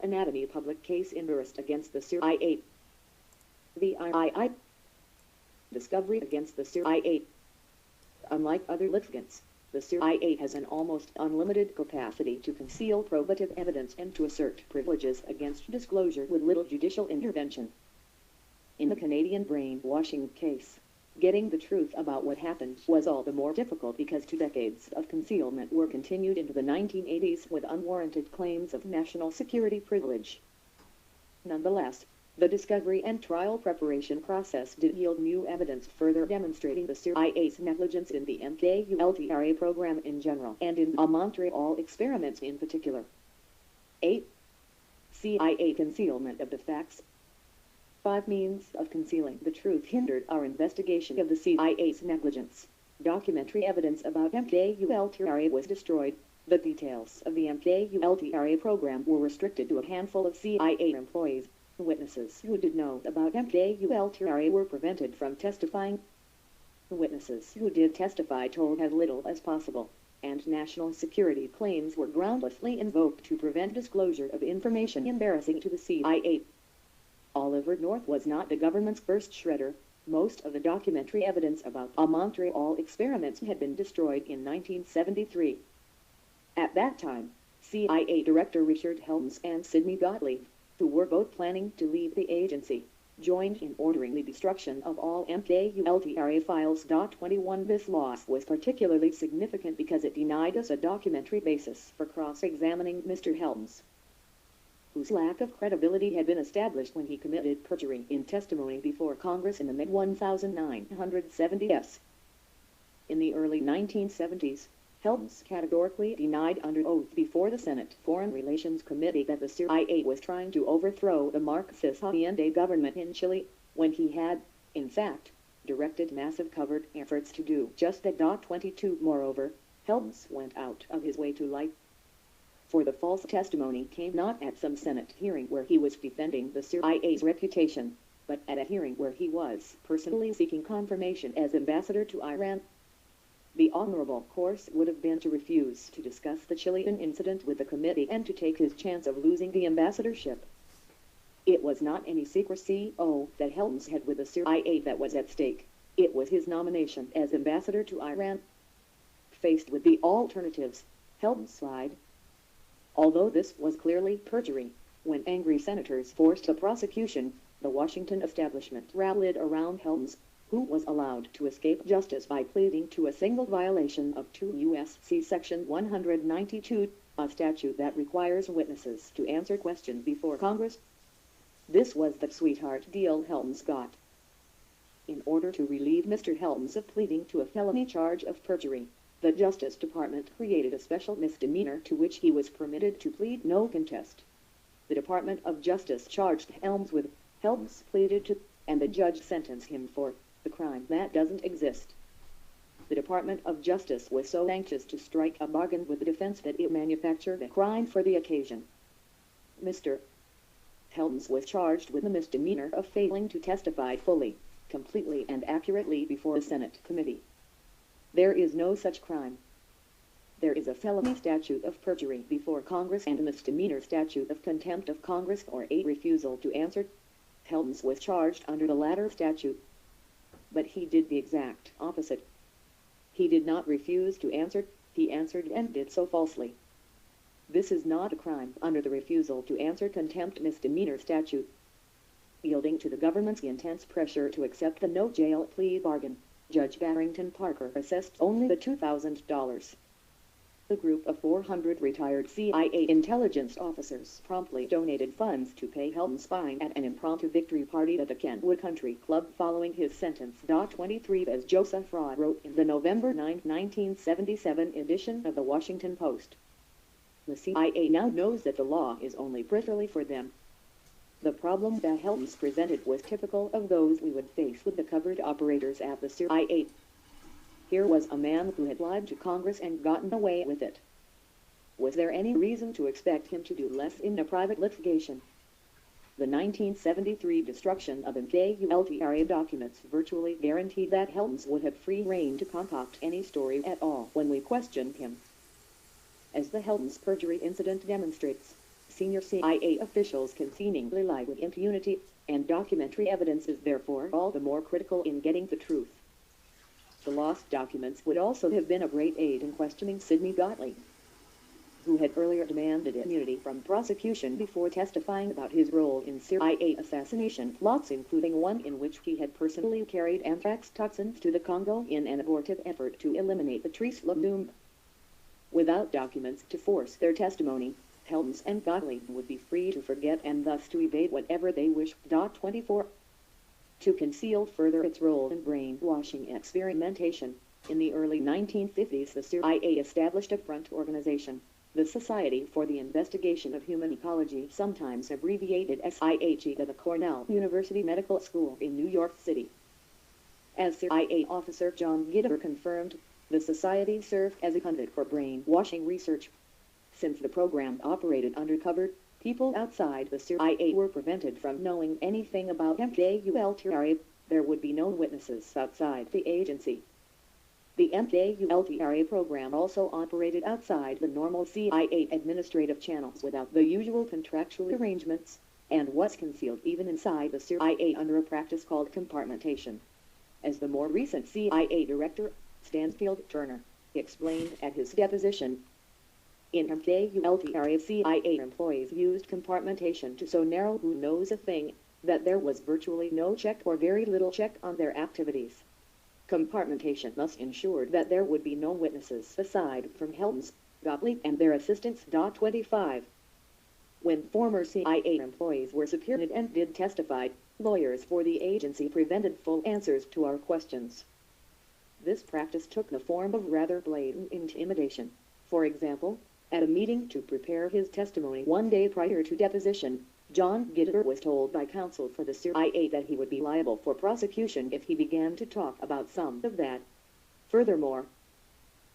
Anatomy public case endorsed against the CIA. The III discovery against the CIA. Unlike other litigants, the CIA has an almost unlimited capacity to conceal probative evidence and to assert privileges against disclosure with little judicial intervention. In the Canadian brainwashing case, getting the truth about what happened was all the more difficult because 2 decades of concealment were continued into the 1980s with unwarranted claims of national security privilege. Nonetheless, the discovery and trial preparation process did yield new evidence further demonstrating the CIA's negligence in the MKULTRA program in general and in the Montreal Experiments in particular. 8. CIA concealment of the facts. 5 means of concealing the truth hindered our investigation of the CIA's negligence. Documentary evidence about MKULTRA was destroyed. The details of the MKULTRA program were restricted to a handful of CIA employees. Witnesses who did know about MKULTRA were prevented from testifying. Witnesses who did testify told as little as possible, and national security claims were groundlessly invoked to prevent disclosure of information embarrassing to the CIA. Oliver North was not the government's first shredder. Most of the documentary evidence about the Montreal Experiments had been destroyed in 1973. At that time, CIA Director Richard Helms and Sidney Gottlieb, who were both planning to leave the agency, joined in ordering the destruction of all MKULTRA files. 21 This loss was particularly significant because it denied us a documentary basis for cross-examining Mr. Helms, whose lack of credibility had been established when he committed perjury in testimony before Congress in the mid-1970s. In the early 1970s, Helms categorically denied under oath before the Senate Foreign Relations Committee that the CIA was trying to overthrow the Marxist Allende government in Chile, when he had, in fact, directed massive covert efforts to do just that. 22 Moreover, Helms went out of his way to lie. For the false testimony came not at some Senate hearing where he was defending the CIA's reputation, but at a hearing where he was personally seeking confirmation as ambassador to Iran. The honorable course would have been to refuse to discuss the Chilean incident with the committee and to take his chance of losing the ambassadorship. It was not any secrecy that Helms had with the CIA that was at stake. It was his nomination as ambassador to Iran. Faced with the alternatives, Helms lied. Although this was clearly perjury, when angry senators forced the prosecution, the Washington establishment rallied around Helms, who was allowed to escape justice by pleading to a single violation of 2 U.S.C. Section 192, a statute that requires witnesses to answer questions before Congress. This was the sweetheart deal Helms got. In order to relieve Mr. Helms of pleading to a felony charge of perjury, the Justice Department created a special misdemeanor to which he was permitted to plead no contest. The Department of Justice charged Helms with, Helms pleaded to, and the judge sentenced him for the crime that doesn't exist. The Department of Justice was so anxious to strike a bargain with the defense that it manufactured a crime for the occasion. Mr. Helms was charged with the misdemeanor of failing to testify fully, completely and accurately before a Senate committee. There is no such crime. There is a felony statute of perjury before Congress and a misdemeanor statute of contempt of Congress or a refusal to answer. Helms was charged under the latter statute. But he did the exact opposite. He did not refuse to answer, he answered and did so falsely. This is not a crime under the refusal to answer contempt misdemeanor statute. Yielding to the government's intense pressure to accept the no-jail plea bargain, Judge Barrington Parker assessed only the $2,000. The group of 400 retired CIA intelligence officers promptly donated funds to pay Helms' fine at an impromptu victory party at the Kentwood Country Club following his sentence. 23 As Joseph Fraud wrote in the November 9, 1977 edition of the Washington Post, the CIA now knows that the law is only peripherally for them. The problem that Helms presented was typical of those we would face with the covert operators at the CIA. Here was a man who had lied to Congress and gotten away with it. Was there any reason to expect him to do less in a private litigation? The 1973 destruction of MKULTRA documents virtually guaranteed that Helms would have free rein to concoct any story at all when we questioned him. As the Helms perjury incident demonstrates, Senior CIA officials can seemingly lie with impunity, and documentary evidence is therefore all the more critical in getting the truth. The lost documents would also have been a great aid in questioning Sidney Gottlieb, who had earlier demanded immunity from prosecution before testifying about his role in CIA assassination plots, including one in which he had personally carried anthrax toxins to the Congo in an abortive effort to eliminate the trace legume. Without documents to force their testimony, Helms and Gottlieb would be free to forget and thus to evade whatever they wished. 24. To conceal further its role in brainwashing experimentation, in the early 1950s the CIA established a front organization, the Society for the Investigation of Human Ecology, sometimes abbreviated SIHE, at the Cornell University Medical School in New York City. As CIA officer John Gitter confirmed, the society served as a conduit for brainwashing research. Since the program operated undercover, people outside the CIA were prevented from knowing anything about MKULTRA. There would be no witnesses outside the agency. The MKULTRA program also operated outside the normal CIA administrative channels without the usual contractual arrangements, and was concealed even inside the CIA under a practice called compartmentation. As the more recent CIA director, Stanfield Turner, explained at his deposition, in MKULTRA CIA employees used compartmentation to so narrow who knows a thing, that there was virtually no check or very little check on their activities. Compartmentation thus ensured that there would be no witnesses aside from Helms, Gottlieb, and their assistants. 25. When former CIA employees were subpoenaed and did testify, lawyers for the agency prevented full answers to our questions. This practice took the form of rather blatant intimidation. For example, at a meeting to prepare his testimony one day prior to deposition, John Gitter was told by counsel for the CIA that he would be liable for prosecution if he began to talk about some of that. Furthermore,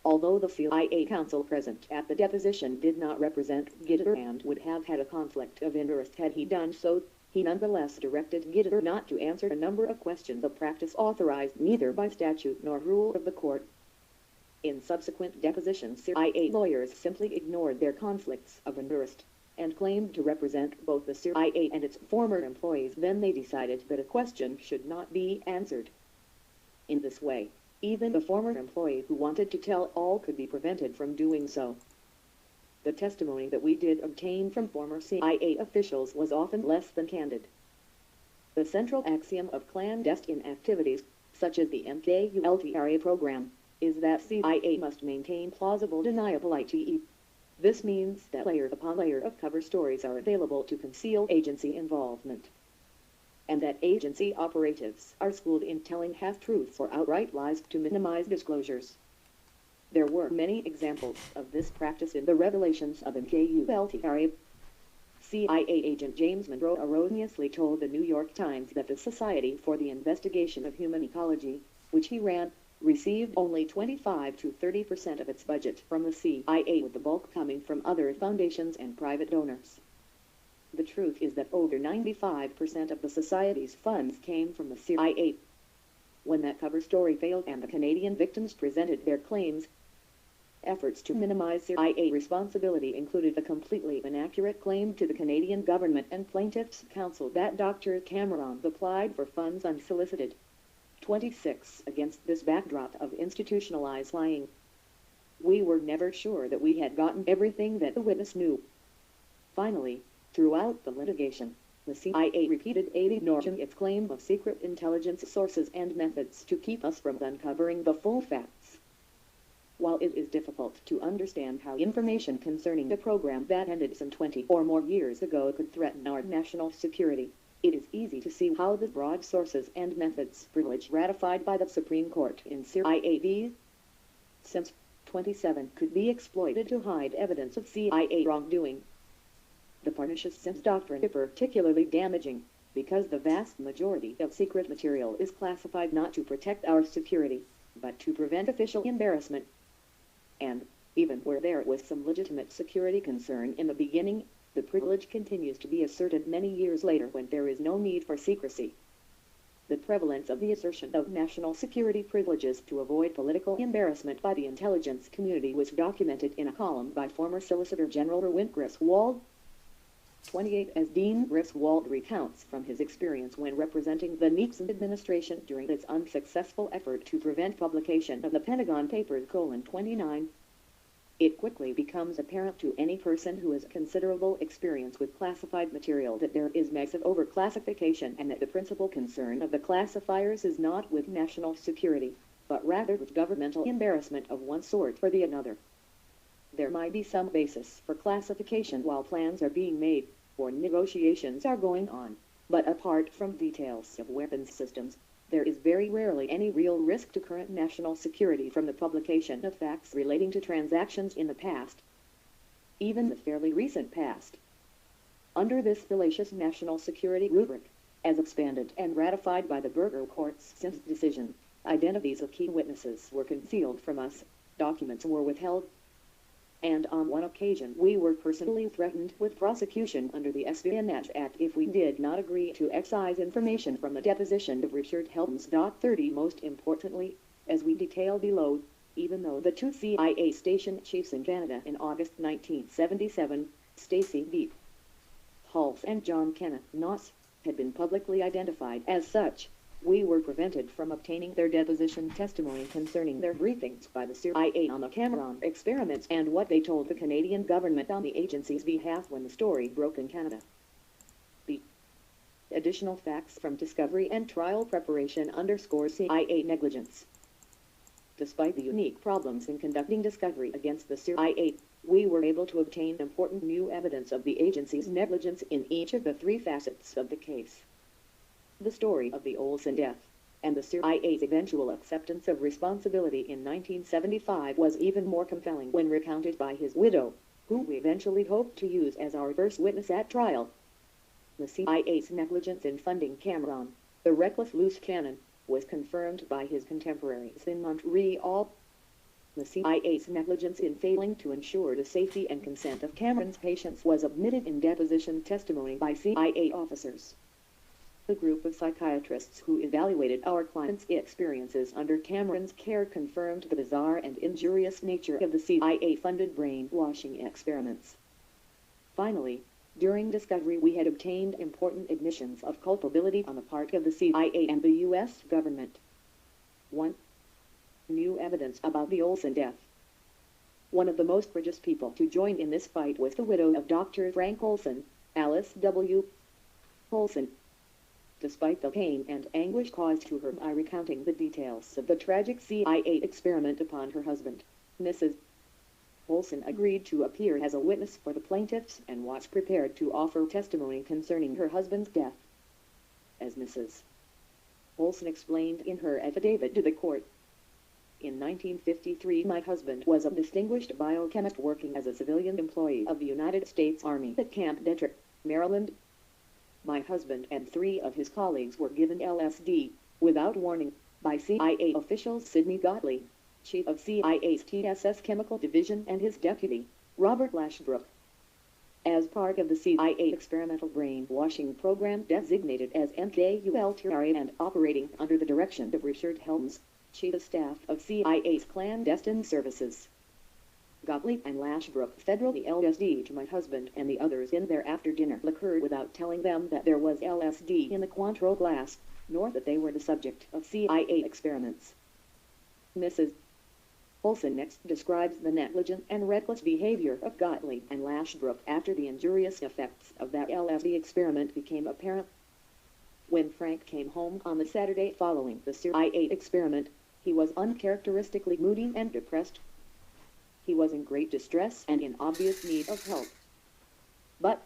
although the CIA counsel present at the deposition did not represent Gitter and would have had a conflict of interest had he done so, he nonetheless directed Gitter not to answer a number of questions, a practice authorized neither by statute nor rule of the court. In subsequent depositions, CIA lawyers simply ignored their conflicts of interest and claimed to represent both the CIA and its former employees. Then they decided that a question should not be answered. In this way, even the former employee who wanted to tell all could be prevented from doing so. The testimony that we did obtain from former CIA officials was often less than candid. The central axiom of clandestine activities, such as the MKULTRA program, is that CIA must maintain plausible deniability. This means that layer upon layer of cover stories are available to conceal agency involvement, and that agency operatives are schooled in telling half-truths or outright lies to minimize disclosures. There were many examples of this practice in the revelations of MKULTRA. CIA agent James Monroe erroneously told the New York Times that the Society for the Investigation of Human Ecology, which he ran, received only 25 to 30% of its budget from the CIA, with the bulk coming from other foundations and private donors. The truth is that over 95% of the Society's funds came from the CIA. When that cover story failed and the Canadian victims presented their claims, efforts to minimize CIA responsibility included a completely inaccurate claim to the Canadian government and plaintiffs' counsel that Dr. Cameron applied for funds unsolicited. 26. Against this backdrop of institutionalized lying, we were never sure that we had gotten everything that the witness knew. Finally, throughout the litigation, the CIA repeated ignoring its claim of secret intelligence sources and methods to keep us from uncovering the full facts. While it is difficult to understand how information concerning a program that ended some 20 or more years ago could threaten our national security, it is easy to see how the broad sources and methods privilege ratified by the Supreme Court in CIA v. Sims 27 could be exploited to hide evidence of CIA wrongdoing. The pernicious Sims doctrine is particularly damaging, because the vast majority of secret material is classified not to protect our security, but to prevent official embarrassment. And, even where there was some legitimate security concern in the beginning, the privilege continues to be asserted many years later when there is no need for secrecy. The prevalence of the assertion of national security privileges to avoid political embarrassment by the intelligence community was documented in a column by former Solicitor General Erwin Griswold. 28 as Dean Griswold recounts from his experience when representing the Nixon administration during its unsuccessful effort to prevent publication of the Pentagon Papers: 29. It quickly becomes apparent to any person who has considerable experience with classified material that there is massive overclassification and that the principal concern of the classifiers is not with national security, but rather with governmental embarrassment of one sort or the another. There might be some basis for classification while plans are being made, or negotiations are going on, but apart from details of weapons systems, there is very rarely any real risk to current national security from the publication of facts relating to transactions in the past, even the fairly recent past. Under this fallacious national security rubric, as expanded and ratified by the Burger Court's since decision, identities of key witnesses were concealed from us, documents were withheld, and on one occasion we were personally threatened with prosecution under the Espionage Act if we did not agree to excise information from the deposition of Richard Helms. 30 Most importantly, as we detail below, even though the two CIA station chiefs in Canada in August 1977, Stacey B. Hulse and John Kenneth Noss, had been publicly identified as such, we were prevented from obtaining their deposition testimony concerning their briefings by the CIA on the Cameron experiments and what they told the Canadian government on the agency's behalf when the story broke in Canada. The additional facts from discovery and trial preparation underscore CIA negligence. Despite the unique problems in conducting discovery against the CIA, we were able to obtain important new evidence of the agency's negligence in each of the three facets of the case. The story of the Olsen death, and the CIA's eventual acceptance of responsibility in 1975 was even more compelling when recounted by his widow, whom we eventually hoped to use as our first witness at trial. The CIA's negligence in funding Cameron, the reckless loose cannon, was confirmed by his contemporaries in Montreal. The CIA's negligence in failing to ensure the safety and consent of Cameron's patients was admitted in deposition testimony by CIA officers. The group of psychiatrists who evaluated our client's experiences under Cameron's care confirmed the bizarre and injurious nature of the CIA-funded brainwashing experiments. Finally, during discovery we had obtained important admissions of culpability on the part of the CIA and the U.S. government. 1. New evidence about the Olsen death. One of the most courageous people to join in this fight was the widow of Dr. Frank Olsen, Alice W. Olsen. Despite the pain and anguish caused to her by recounting the details of the tragic CIA experiment upon her husband, Mrs. Olsen agreed to appear as a witness for the plaintiffs and was prepared to offer testimony concerning her husband's death. As Mrs. Olsen explained in her affidavit to the court, in 1953 my husband was a distinguished biochemist working as a civilian employee of the United States Army at Camp Detrick, Maryland. My husband and 3 of his colleagues were given LSD, without warning, by CIA officials Sidney Gottlieb, chief of CIA's TSS Chemical Division, and his deputy, Robert Lashbrook. As part of the CIA experimental brainwashing program designated as MKULTRA and operating under the direction of Richard Helms, chief of staff of CIA's clandestine services, Gottlieb and Lashbrook fed the LSD to my husband and the others in their after-dinner liquor without telling them that there was LSD in the Cointreau glass, nor that they were the subject of CIA experiments. Mrs. Olsen next describes the negligent and reckless behavior of Gottlieb and Lashbrook after the injurious effects of that LSD experiment became apparent. When Frank came home on the Saturday following the CIA experiment, he was uncharacteristically moody and depressed. He was in great distress and in obvious need of help. But,